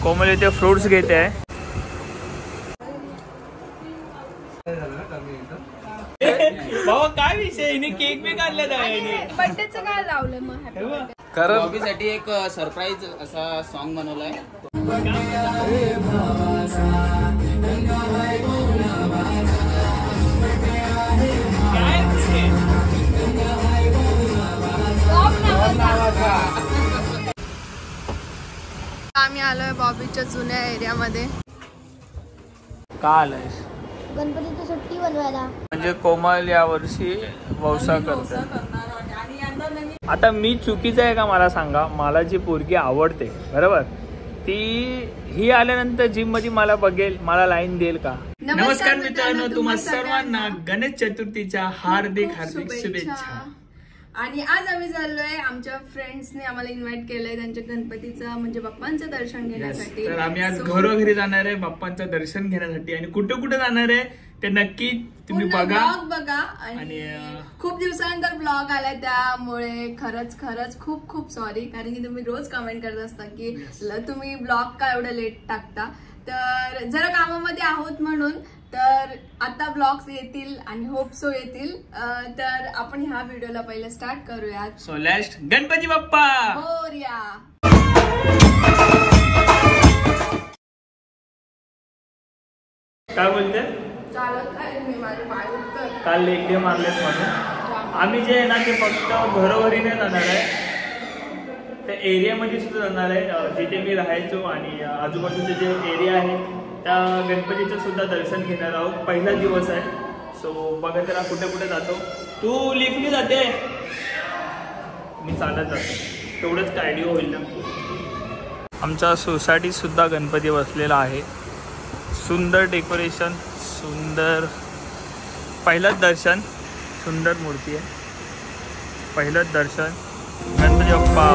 कोमल इथे फ्रूट्स घेते आहे. बाबा काय विषय हिने केक बी काढला बर्थडेचं काय लावलं मग हॅपी बर्थडे कारण बॉबीसाठी एक सरप्राईज असा सॉन्ग बनवलाय. आम्ही आलोय बॉबीच्या जुन्या एरियामध्ये. का आलायस? गणपतीची सुट्टी बनवायला. म्हणजे कोमल या वर्षी वौसा करते. आता मी चुकीचं आहे का मला सांगा. मला जी पोरगी आवडते बरोबर ती ही आल्यानंतर जिम मध्ये मला बघेल मला लाईन देईल का. नमस्कार मित्रांनो तुम्हा सर्वांना गणेश चतुर्थीच्या हार्दिक हार्दिक शुभेच्छा. आणि आज आम्ही चाललोय आमच्या फ्रेंड्सने आम्हाला इन्व्हाइट केलंय त्यांच्या गणपतीचं म्हणजे बाप्पांचं दर्शन घेण्यासाठी. तर आम्ही आज घरोघरी जाणार आहे बाप्पांचं दर्शन घेण्यासाठी. आणि कुठे कुठे जाणार आहे ते नक्की तुम्ही बघा. आणि खूप दिवसानंतर ब्लॉग आलाय त्यामुळे खरंच खरंच खूप खूप सॉरी. कारण की तुम्ही रोज कमेंट करत असता की तुम्ही ब्लॉग का एवढं लेट टाकता. तर जरा कामामध्ये आहोत म्हणून तर आता ब्लॉग्स येतील आणि होप सो येतील. तर आपण ह्या व्हिडिओला पहिले स्टार्ट करूयात. So let's Ganpati Bappa Morya. काय बोलते? चालत आहे मी माझे पाय दुखतात. काल लेग डे मारलेत म्हणून आम्ही जे आहे ना ते फक्त घरोघरी नाही जाणार आहे त्या एरियामध्ये सुद्धा जाणार आहे जिथे मी राहायचो आणि आजूबाजूचे जे एरिया आहे त्या गणपतीचं सुद्धा दर्शन घेणार आहोत. पहिला दिवस आहे. सो बघा जरा कुठे कुठे जातो. तू लिफ्टने जाते मी चालत जातो तेवढंच कार्डिओ होईल ना. आमच्या सोसायटीत सुद्धा गणपती बसलेला आहे. सुंदर डेकोरेशन सुंदर. पहिलंच दर्शन सुंदर मूर्ती आहे. पहिलंच दर्शन गणपती बाप्पा.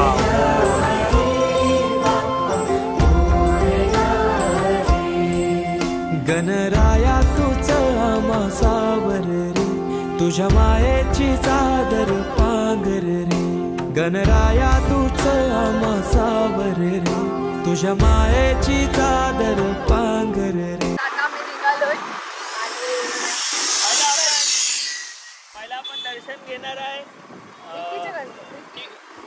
गणराया तुझ आमासावर रे तुझ्या मायेची चादर पांघर रे. गणराया तुझ आमासावर रे तुझ्या मायेची चादर पांघर रे. आता आम्ही निघालोय आणि पहिला आपण दर्शन घेणार आहे विकीच्या घरी.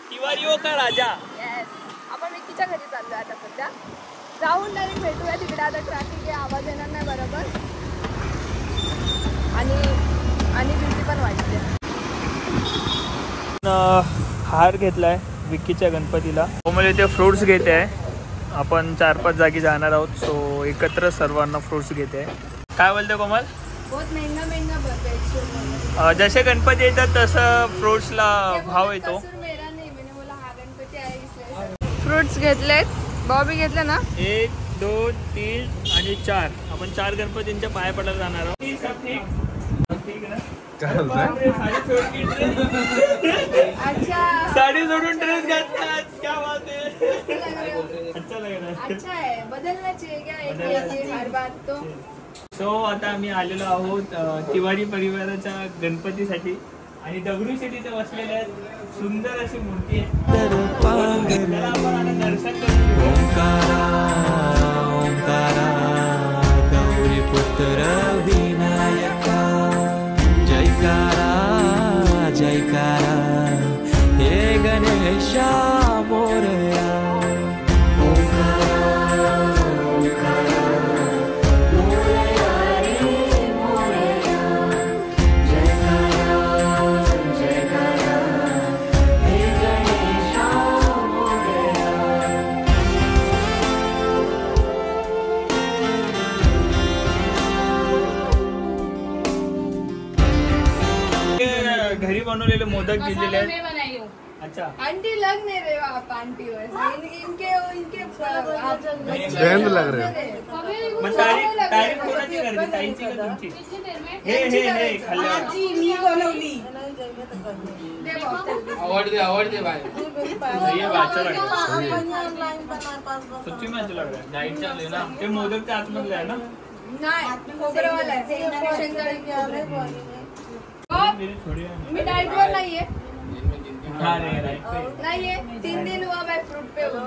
तिवारी का राजा. येस आपण विकीच्या घरी चाललोय आता सध्या. जाऊन डायरेक्ट भेटूया तिकडे. आता ट्रॅफिक आहे आवाज येणार नाही बरोबर आणि भीती पण वाटते. हार घेतलाय विक्कीच्या गणपतीला. कोमल इथे फ्रूट्स घेते आहे. आपण 4-5 जागी जाणार आहोत. सो एकत्र सर्वांना फ्रूट्स घेते आहे. काय बोलते कोमल? बहुत महंगा बघा. जसे गणपती येतात तसं फ्रूट्सला भाव येतो. फ्रूट्स घेतलेत. बॉबी घेतले ना 1, 2, 3 आणि 4. आपण 4 गणपतींच्या पाया पडायला जाणार आहोत. साडी सोडून ड्रेस घातलात. क्या बात है. अच्छा लग रहा है. अच्छा है बदलना चाहिए क्या हर बात तो. सो आता आम्ही आलेलो आहोत तिवारी परिवाराच्या गणपतीसाठी. आणि दगडूशेठ इथे बसलेले आहेत. सुंदर अशी मूर्ती आहे. त्याला आपण आता दर्शन करू. ओंकारा ओंकारा गौरी पुत्र विनायका जयकारा जयकारा हे गणेशा मोरया. घरी बनवलेले मोदक दिलेले आहेत. अच्छा आंटी लग नहीं रहे आप आंटी इनके लग रहे. मग तारीफ कोणाची करते ताईची का तुमची? हे खाल्ल्या बनवली. आवडते बाय. ये अच्छा लग रहा है. सच्ची में अच्छा लग रहा है. डाइट चालू ना ते मोदक त्या आतमध्ये आहे ना. नाही खोबरवाला आहे. शेंगदाणे मी डाएट वर नाहीये. नाहीये 3 दिन हुआ मैं फ्रूट पे हूँ।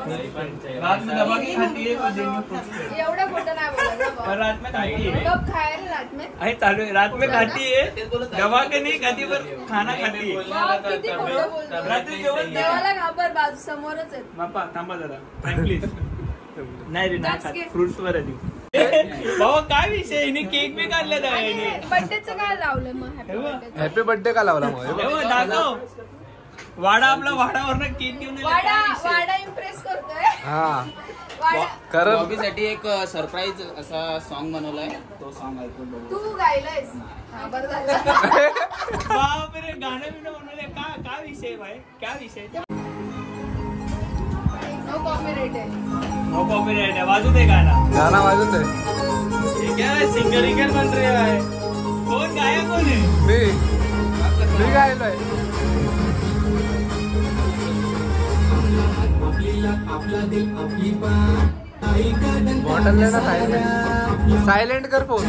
रात में दबा के खाती है और दिन में फ्रूट्स पे। एवढं खोटं नाही बोलायचं पर रात में खाती है। कब खाया रे रात में? अरे चालू है, रात में खाती है, दबा के नहीं खाती पर खाना खाती है। किती खोटं बोलतो. रात्री जेवण देवाला घाबर बाजू समोरच आहे. बाप्पा थांबा जरा प्लीज. नाही रे नाही That's खात, good. फ्रुट्स वर आधी. भाऊ काय विषय हिने केक बी काढला आणि हिने. बर्थडेचं काय लावलं मग हॅपी बर्थडे? हॅपी बर्थडे का लावला मग दाखव वाडा आपला वाडावरनं केक घेऊन वाडा इम्प्रेस करतोय. हा वाडा कारण बॉबीसाठी एक सरप्राईज असा सॉन्ग बनवलाय, तो सॉन्ग ऐकून बघू. तू गायलायस. हा बरं झालं. बापरे गाणं बिणं बनवलंय का? काय विषय भाई, क्या विषय? नो कॉपीराइट आहे. नो कॉपीराइट आहे, वाजू दे गाणं. गाणं वाजून दे. क्या सिंगरिंगल बन रहे है? कौन गाया कौन है? मी गायलोय. बॉटल ना सायलेंट कर फोन.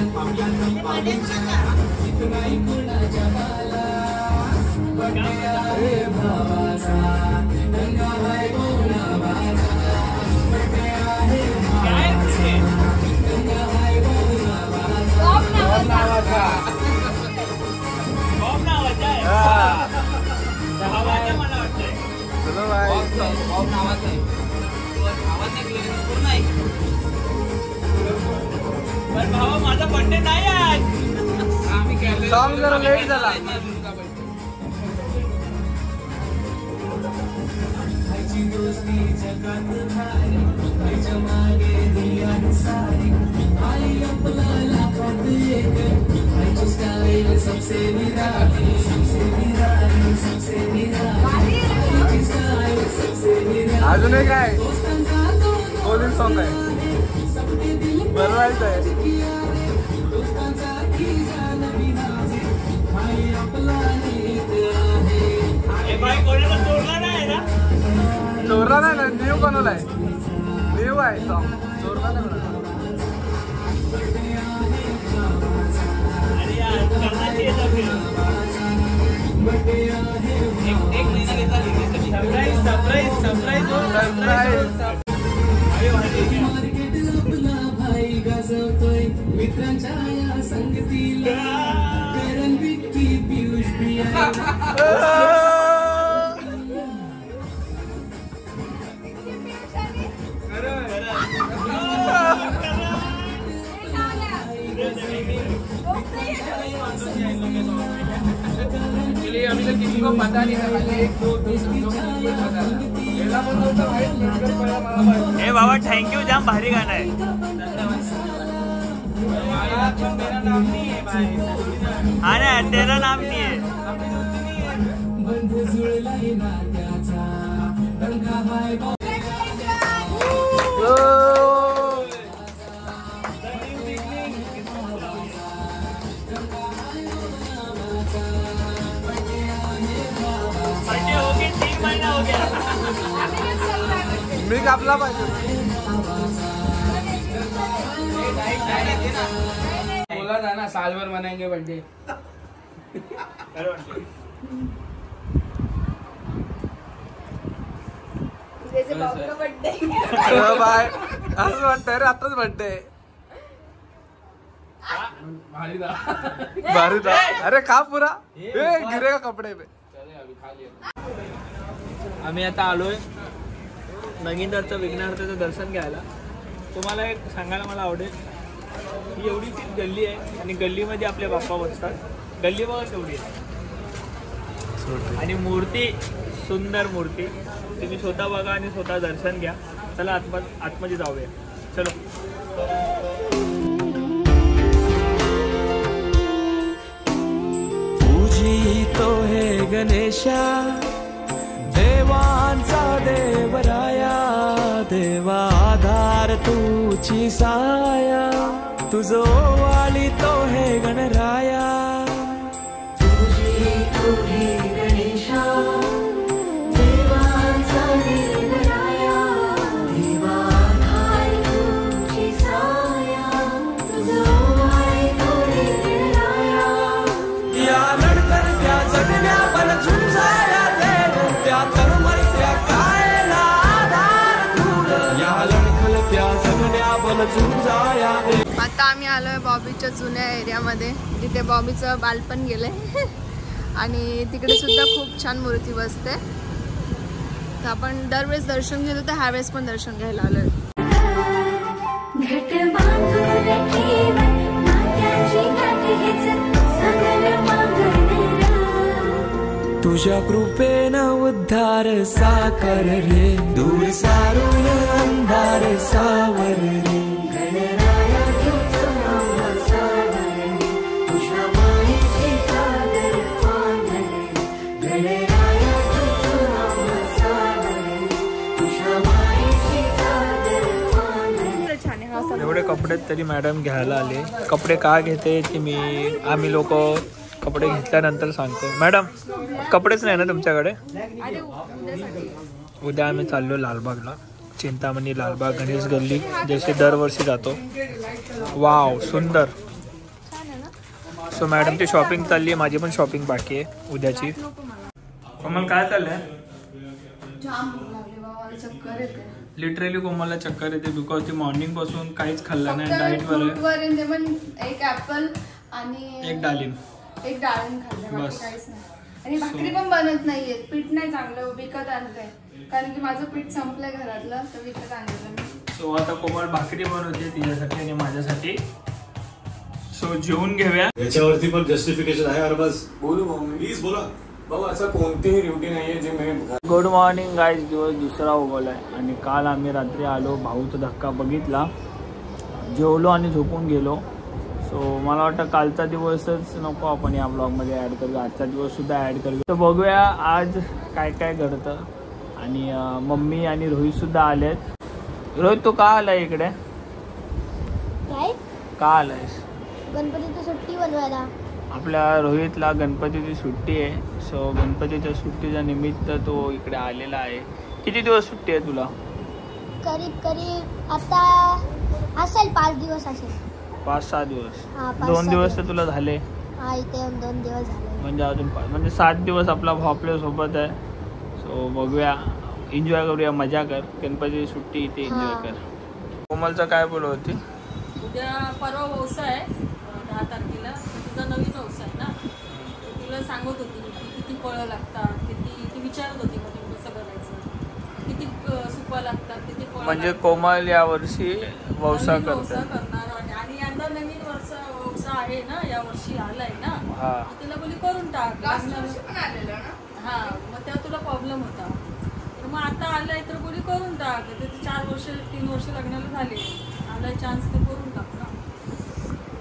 चलो बाय. पण भावा माझा बर्थडे नाही आज. सॉन्ग जरा लेट झाला. अजून एक आहे कोलिन सॉन्ग आहे बनवायचं आहे. भाई कोणाला चोरला नाही ना? चोरला नाही ना, न्यू बनवलाय. न्यू आहे सॉन्ग, चोरला नाही बनवला. अरे यार करण्याची येतं फिर. एक महिना घेतला सरप्राईज सरप्राईज सरप्राईज सरप्राईज. अरे मित्रांच्या संगतीला अभी तक किसी को पता नहीं था. ए बाबा थँक्यू, जाम भारी गाणं आहे. हा ना, तेरा नाम नाही आहे. मी कापला पाहिजे. बोला था ना साल भर मनाएंगे बर्थडे. बर्थडे बाय असं वाटतंय रे, आताच बर्थडे. भारी था. अरे खा पुरा. गिरे का कपडे पे. आम्ही आता आलोय नगिनदारचं विघ्नहर्त्याचं दर्शन घ्यायला. तुम्हाला एक सांगायला मला आवडेल, ही एवढीच गल्ली आहे आणि गल्लीमध्ये आपले बाप्पा बसतात. गल्ली बघा एवढी आहे आणि मूर्ती, सुंदर मूर्ती. तुम्ही स्वतः बघा आणि स्वतः दर्शन घ्या. चला आतमध्ये जाऊया. चलो. पूजितो हे गणेशा, देवांचा देवराया, देवा आधार तुझी साया, तुझो वाली तो हे गणराया. पूजितो हे गणेशा, देवांचा देवराया, देवा आधार तुझी साया, तुझो वाली तो हे गणराया. या लढतर त्या जगण्या पण झुंजाया देव त्या आता आम्ही आलोय बॉबीच्या जुन्या एरियामध्ये जिथे बॉबीचं बालपण गेलंय आणि तिकडे सुद्धा खूप छान मूर्ती बसते. तर आपण दरवेळेस दर्शन घेतो तर ह्यावेळेस पण दर्शन घ्यायला आलोय. तुझ्या कृपेनं उद्धार साकार रे, दूर सारून अंधार सावर रे. गणराया तुझं नाव सावर रे, तुझ्या मायेची चादर पांघर रे. गणराया तुझं नाव सावर रे, तुझ्या मायेची चादर पांघर रे. छान आहे. एवढे कपडे तरी मॅडम घ्यायला आले. कपडे का घेते ते आम्ही लोक कपडे घेतल्यानंतर सांगतो. मॅडम कपडेच नाही ना तुमच्याकडे? उद्या आम्ही चाललो लालबागला, चिंतामणी लालबाग गणेश गल्ली जसे दरवर्षी जातो. वाव सुंदर. सो मॅडमची शॉपिंग चालली आहे, माझी पण शॉपिंग बाकी आहे उद्याची. कोमल काय चाललंय? लिटरली कोमलला चक्कर येते बिकॉज ती मॉर्निंग पासून काहीच खाल्लं नाही, डाएटवर आहे. एक ऍपल आणि एक डालिम खाल्लं, बाकी काहीच नाही. आणि भाकरी पण बनत नाहीये, पीठ नाही चांगलं, विकत आणलंय कारण की माझं पीठ संपलंय घरातलं, तर विकत आणलं मी. सो आता कोमल भाकरी बनवते तिच्यासाठी आणि माझ्यासाठी. सो जेवून घेऊया. याच्यावरती पण जस्टिफिकेशन आहे. बस बोलू प्लीज बोला. भाऊ असं कोणतीही ड्युटी नाहीये जे मी. Good morning guys. दिवस दुसरा उगवलाय आणि काल आम्ही रात्री आलो, भाऊचा धक्का बघितला, जेवलो आणि झोपून गेलो. सो मला वाटतं कालचा दिवसच नको आपण या ब्लॉगमध्ये ॲड करूया, आजचा दिवससुद्धा ॲड करूया. तर बघूया आज काय काय घडतं. आणि मम्मी आणि रोहितसुद्धा आलेत. रोहित तू का आलाय इकडे? काय का आलायस? गणपतीची सुट्टी बनवायला. आपल्या रोहितला गणपतीची सुट्टी आहे. सो गणपतीच्या सुट्टीच्या निमित्त तो इकडे आलेला आहे. किती दिवस सुट्टी आहे तुला? करीब आता असेल 5 दिवस असेल. 5-6 दिवस. हा, 2 दिवस तर तुला झाले. हा इथे 2 दिवस झाले. म्हणजे अजून म्हणजे 7 दिवस आपला भाऊ आपल्या सोबत आहे. सो बघूया, एन्जॉय करूया, मजा कर. गणपतीची सुट्टी इथे एन्जॉय कर. कोमलचं काय बोलत होती? उद्या परवा व्यवसाय आहे 10 तारखेला. तुझा नवीन व्यवसाय आहे ना, तुला सांगत होती की किती फळं लागतात, किती ती विचारत होती म्हणजे कसं करायचं, किती सुपा लागतात, किती फळं. म्हणजे कोमल यावर्षी व्यवसाय करते. करणार आणि यंदा नवीन व्यवसाय आहे ना, या वर्षी आलाय ना. हा, तिला बोली करून टाक. ना. हा, मग तेव्हा तुला प्रॉब्लेम होता, तर मग आता आलाय तर बोली करून टाक. ते 3 वर्ष लग्नाला झाले, आलाय चान्स तर करून टाक ना.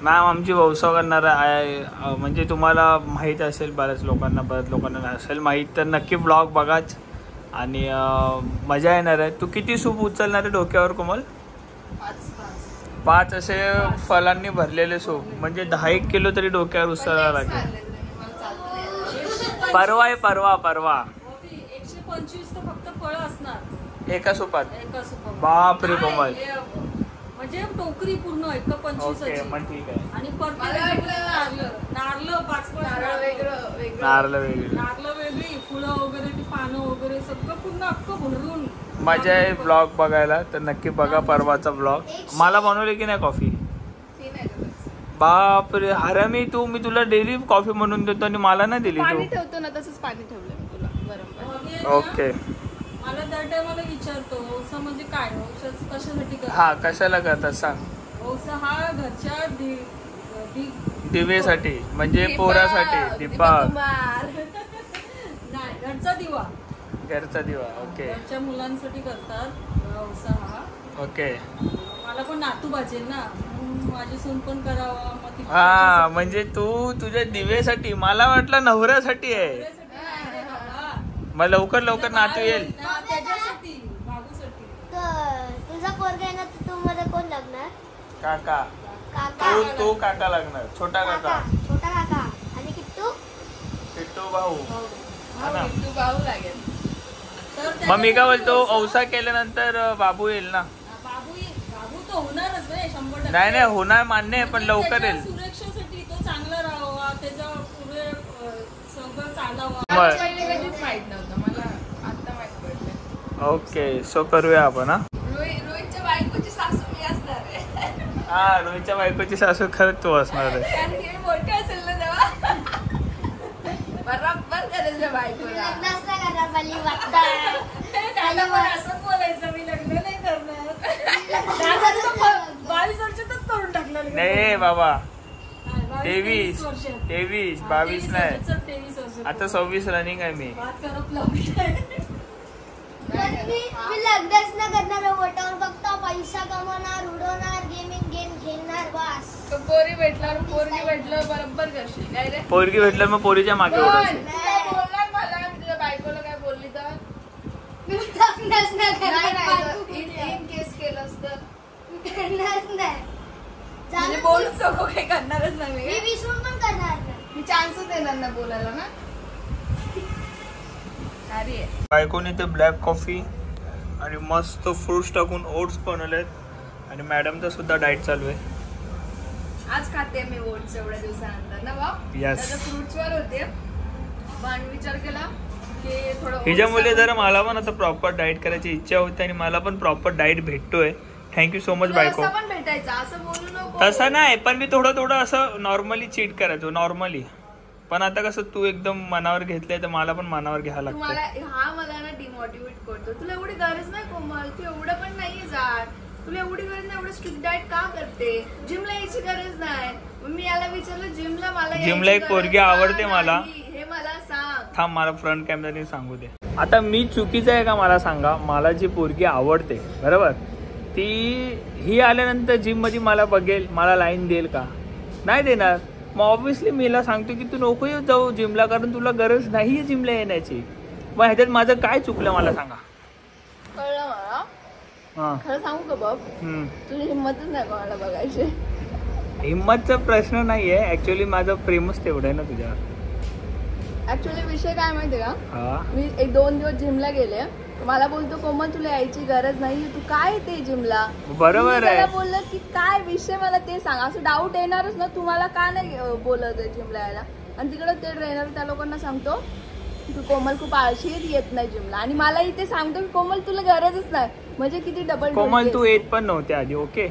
मॅम आमची व्यवसाय करणार आहे, म्हणजे तुम्हाला माहीत असेल, बऱ्याच लोकांना नसेल माहीत, तर नक्की ब्लॉग बघाच आणि मजा येणार आहे. तू किती सूप उचलणार आहे डोक्यावर कोमल? 5 असे फलांनी भरलेले सूप, म्हणजे 10-1 किलो तरी डोक्यावर उचलायला लागेल. परवा आहे, परवा 125 तर फक्त फळं असणार एका सूपात. बापरे कोमल, म्हणजे टोकरी पूर्ण 125. ओके मग ठीक आहे. आणि नारळ 5 नारळ वेगळी, फुलं वगैरे, ती पानं वगैरे सगळं पूर्ण अख्खं भरून. मजा आहे ब्लॉग बघायला, तर नक्की बघा परवाचा ब्लॉग. मला बनवली की नाही कॉफी? बापरे हरामी, मी तुला डेली कॉफी म्हणून देतो आणि मला नाही दिली तू. ठेवतो ना तसंच पाणी ठेवलं मी तुला. बरोबर. ओके. मला त्या टायमाला विचारतो औसा म्हणजे काय, औषध कशासाठी करतात? हा, कशाला करतात सांग. औसा हा घरच्या दिवेसाठी, म्हणजे पोरासाठी. दीपक नाही, घरचा दिवा. घरचा दिवा. ओके. घरच्या मुलांसाठी करतात औसा हा. ओके. मला पण नातू पाहिजे ना, माझी सून पण करावा. हा, म्हणजे तू तुझ्या दिवेसाठी, मला वाटलं नवऱ्यासाठी आहे. मग लवकर नातू येईल. त्याच्यासाठी, बाबूसाठी. तुझा पोरगा आहे ना, तू मध्ये कोण लागणार? काका. काका. तू काका लागणार, छोटा काका. छोटा काका. आणि किट्टू भाऊ. तू भाऊ लागेल. मग मी काय बोलतो, औसा केल्यानंतर बाबू येईल ना? बाबू तो होणारच आहे 100%. नाही होणार, मान्य आहे, पण लवकर येईल. सुरक्षेसाठी तो चांगला राहावा, त्याच्या पुढे सगळं चालावा. कधीच माहित नव्हतं मला, आता माहित पडलं. ओके. सो करूया आपण. हा, रोहितच्या बायकोची सासू मी असणार आहे. हा रोहितच्या बायकोची सासू खरंच तू असणार आहे. कारण की मी मोठी असेल ना तेव्हा बरोबर करेल त्या बायकोला. लग्नच नाही करणार पहिली वाटतं. त्याला पण असं बोलायचं मी लग्न नाही करणार. 22 वर्षातच करून टाकलं. नाही बाबा 23 23 22 नाही 23 वर्ष आता 26 रनिंग आहे मी. बात करत लावली. मी लग्नच नाही करणार. वोटावर फक्त पैसा कमवणार, उडवणार, गेम खेळणार बस. पोरी भेटल्यावर पोरगी भेटल्यावर बरोबर करशील काय रे. पोरगी भेटल्यावर मग पोरीच्या मागे ओढायचं. तू काय बोलणार मला मी तुझ्या बायकोला काय बोलली तर मी लग्नच नाही नाही करणार. इन केस केलंस तर करणारच नाही. म्हणजे बोलूच नको काही करणारच नाही मी मी. विसरून पण करणार नाही. मी चान्सच देणार ना बोलायला ना. अरे बायकोने ते ब्लॅक कॉफी आणि मस्त फ्रुट्स टाकून ओट्स बनवलेत आणि मॅडमचा सुद्धा डाएट चालू आहे. आज खाते मी ओट्स एवढ्या दिवसानंतर ना बा. Yes. त्याच्या फ्रुट्सवर होते पण विचार केला की थोडं हिच्यामुळे oats जरा मला पण आता प्रॉपर डाएट करायची इच्छा होती आणि मला पण प्रॉपर डाएट भेटतोय. थँक्यू सो मच तुला बायको. रस्सा पण भेटायचा असं बोलू नको. तसं नाही पण मी थोडं असं नॉर्मली चीट करायचो नॉर्मली. पण आता कसं तू एकदम मनावर घेतलंय तर मला पण मनावर घ्यावं तुम्हाला लागतं. हा मला ना डिमोटिवेट करतो. तुला एवढी गरज नाही कोमल. तू एवढं पण नाहीये जात. तुला एवढी गरज नाही. एवढं स्ट्रिक्ट डाएट का करते. जिमला यायची गरज नाही. मग मी याला विचारलं जिमला मला जिमला एक यायची पोरगी गरज आवडते का मला. नाही? हे मला सांग. थांब मला फ्रंट कॅमेराने सांगू दे. आता मी चुकीचं आहे का मला सांगा. मला जी पोरगी आवडते बरोबर ती ही आल्यानंतर जिम मध्ये मला बघेल मला लाईन देईल का. नाही देणार. मग ऑब्व्हियसली मीला सांगतो की तू नको येऊ जाऊ जिमला कारण तुला गरज नाही आहे जिमला येण्याची. मग ह्याच्यात माझं काय चुकलं मला सांगा. कळलं मला. हां खरं सांगू का बाब तुझी हिंमतच नाही कोणाला बघायची. हिंमतचा प्रश्न नाही आहे ऍक्च्युली माझं प्रेमच तेवढं आहे ना तुझ्यावर. ऍक्च्युली विषय काय माहितीये का. हा मी 1-2 दिवस जिमला गेले. मला बोलतो कोमल तुला यायची गरज नाहीये तू काय येते जिमला. बरोबर आहे. त्याला बोललं की काय विषय मला ते सांग. असं डाऊट येणारच ना तुम्हाला का नाही बोलत जिमला यायला. आणि तिकडे ते ट्रेनर त्या लोकांना सांगतो की कोमल खूप आळशी येत नाही जिमला. आणि मला इथे सांगतो की कोमल तुला गरजच नाही. म्हणजे किती डबल. कोमल तू येत पण नव्हते आधी. ओके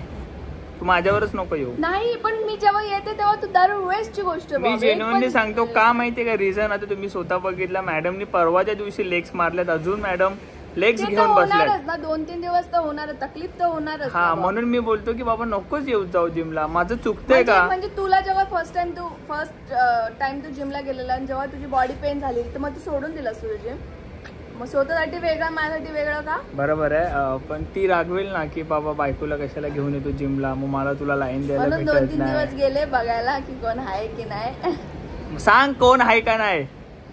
तू माझ्यावरच नको येऊ. नाही पण मी जेव्हा येते तेव्हा तू दरवेळेसची गोष्ट मी जेन्युइनली सांगतो का माहितीये का रिझन. आता तुम्ही स्वतः बघितला मॅडमनी परवाच्या दिवशी लेग्स मारल्यात. अजून मॅडम लेग्स घेऊन बसल्यात ना 2-3 दिवस तर होणार. तकलीफ तर होणारच. हा म्हणून मी बोलतो की बाबा नकोच येऊ जाऊ जिमला. माझं चुकतंय का. म्हणजे तुला जेव्हा फर्स्ट टाइम तू जिमला गेलेला आणि जेव्हा तुझी बॉडी पेन झाली तर मग तू सोडून दिलास तुझी जिम. मग स्वतःसाठी वेगळं माझ्यासाठी वेगळं का. बरोबर आहे. पण ती रागवेल ना की बाबा बायकोला कशाला घेऊन येतो जिमला मग मला तुला लाईन द्यायला म्हणून भेटत 2-3 दिवस नाही. गेले बघायला की कोण आहे की नाही. सांग कोण आहे का नाही.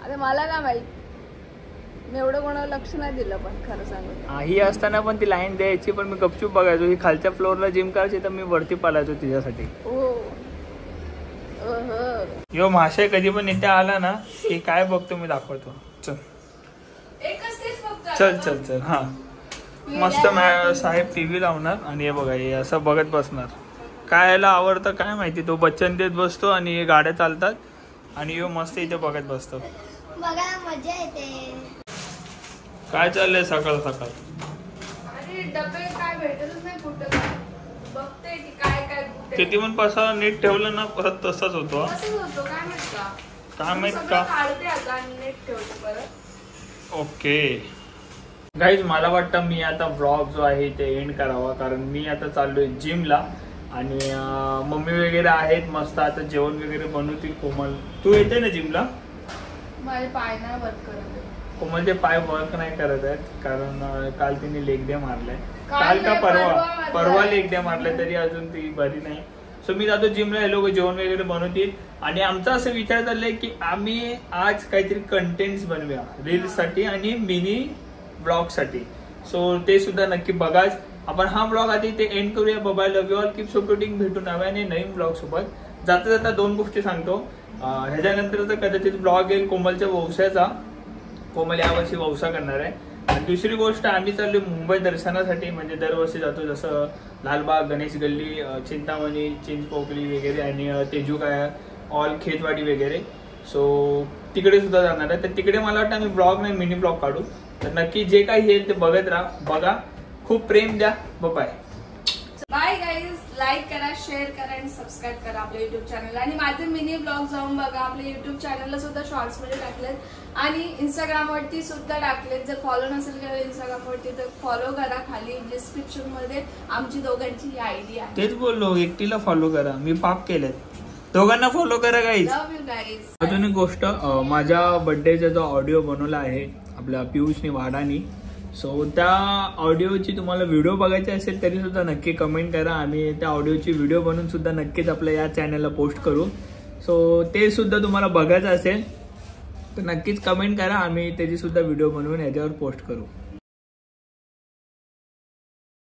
आता मला काय माहित. मी एवढं कोणावर लक्ष नाही दिलं पण खरं सांगू. ही असताना पण ती लाईन द्यायची पण मी गपचूप बघायचो. ही खालच्या फ्लोअरला जिम करायची तर मी वरती पालायचो तिच्यासाठी. यो माशे कधी पण इथे आला ना की काय बघतो मी दाखवतो. चल चल चल चल. हा मस्त साहेब टीव्ही लावणार आणि हे बघा हे असं बघत बसणार. काय याला आवडतं काय माहिती. तो बच्चन देत बसतो आणि हे गाड्या चालतात आणि यो मस्त इथे बघत बसतो. बघा मजा येते. काय चाललंय सकाळ सकाळ. अरे डबे काय भेटतच नाही कुठं. बघते की काय काय कुठे. किती पण पसारा नीट ठेवलं ना परत तसाच होतो. तसंच होतो काय माहित का. काय माहित सगळं का. काढते आता आणि नीट ठेवते परत. ओके गाईज मला वाटतं मी आता व्लॉग जो आहे ते एंड करावा कारण मी आता चाललोय जिमला आणि मम्मी वगैरे आहेत मस्त आता जेवण वगैरे बनवतील. कोमल तू येते ना जिमला. माझे पाय नाही वर्क करत. कोमलचे पाय वर्क नाही करत आहेत कारण काल तिने लेग डे मारलाय. काल काल का नाही, परवा लेग डे मारलाय तरी अजून ती बरी नाही. सो मी जातो जिमला. हे लोक जेवण वगैरे बनवतील आणि आमचा असं विचार चाललाय की आम्ही आज काहीतरी कंटेंट्स बनवूया रील्स साठी आणि मिनी ब्लॉग साठी. सो ते सुद्धा नक्की बघाच. आपण हा ब्लॉग आधी ते एंड करूया. Bye love you all keep supporting. भेटू नव्याने नवीन ब्लॉग सोबत. जाता जाता 2 गोष्टी सांगतो. ह्याच्यानंतरचा कदाचित ब्लॉग येईल कोमलच्या व्यवसायाचा. कोमल यावर्षी व्यवसाय करणार आहे. आणि दुसरी गोष्ट आम्ही चाललोय मुंबई दर्शनासाठी. म्हणजे दरवर्षी जातो जसं लालबाग गणेश गल्ली चिंतामणी चिंचपोकली वगैरे आणि तेजू काय ऑल खेतवाडी वगैरे. सो तिकडे सुद्धा जाणार आहे. तर तिकडे मला वाटतं आम्ही ब्लॉग नाही मिनी ब्लॉग काढू. तर नक्की जे काही येईल ते बघत राहा. बघा खूप प्रेम द्या. Bye bye guys. लाईक करा, शेअर करा आणि सबस्क्राईब करा आपल्या युट्यूब चॅनल. आणि माझे मिनी ब्लॉग जाऊन बघा. आपल्या युट्यूब चॅनलला सुद्धा शॉर्ट्स मध्ये टाकलेत आणि इंस्टाग्रामवरती सुद्धा टाकलेत. जर फॉलो नसेल केलं इंस्टाग्रामवरती तर फॉलो करा. खाली डिस्क्रिप्शन मध्ये आमची दोघांची आयडी आहे. तेच बोललो, एकटीला फॉलो करा. मी पाप केलेत, दोघांना फॉलो करा गाईज. Love you guys. अजून एक गोष्ट, माझ्या बर्थडेचा जो ऑडिओ बनवला आहे आपल्या पियुषनी वाडानी, सो त्या ऑडिओची तुम्हाला व्हिडिओ बघायची असेल तरी सुद्धा नक्की कमेंट करा. आम्ही त्या ऑडिओची व्हिडिओ बनवून सुद्धा नक्कीच आपल्या या चॅनलला पोस्ट करू. सो ते सुद्धा तुम्हाला बघायचं असेल तर नक्कीच कमेंट करा. आम्ही त्याची सुद्धा व्हिडिओ बनवून याच्यावर पोस्ट करू.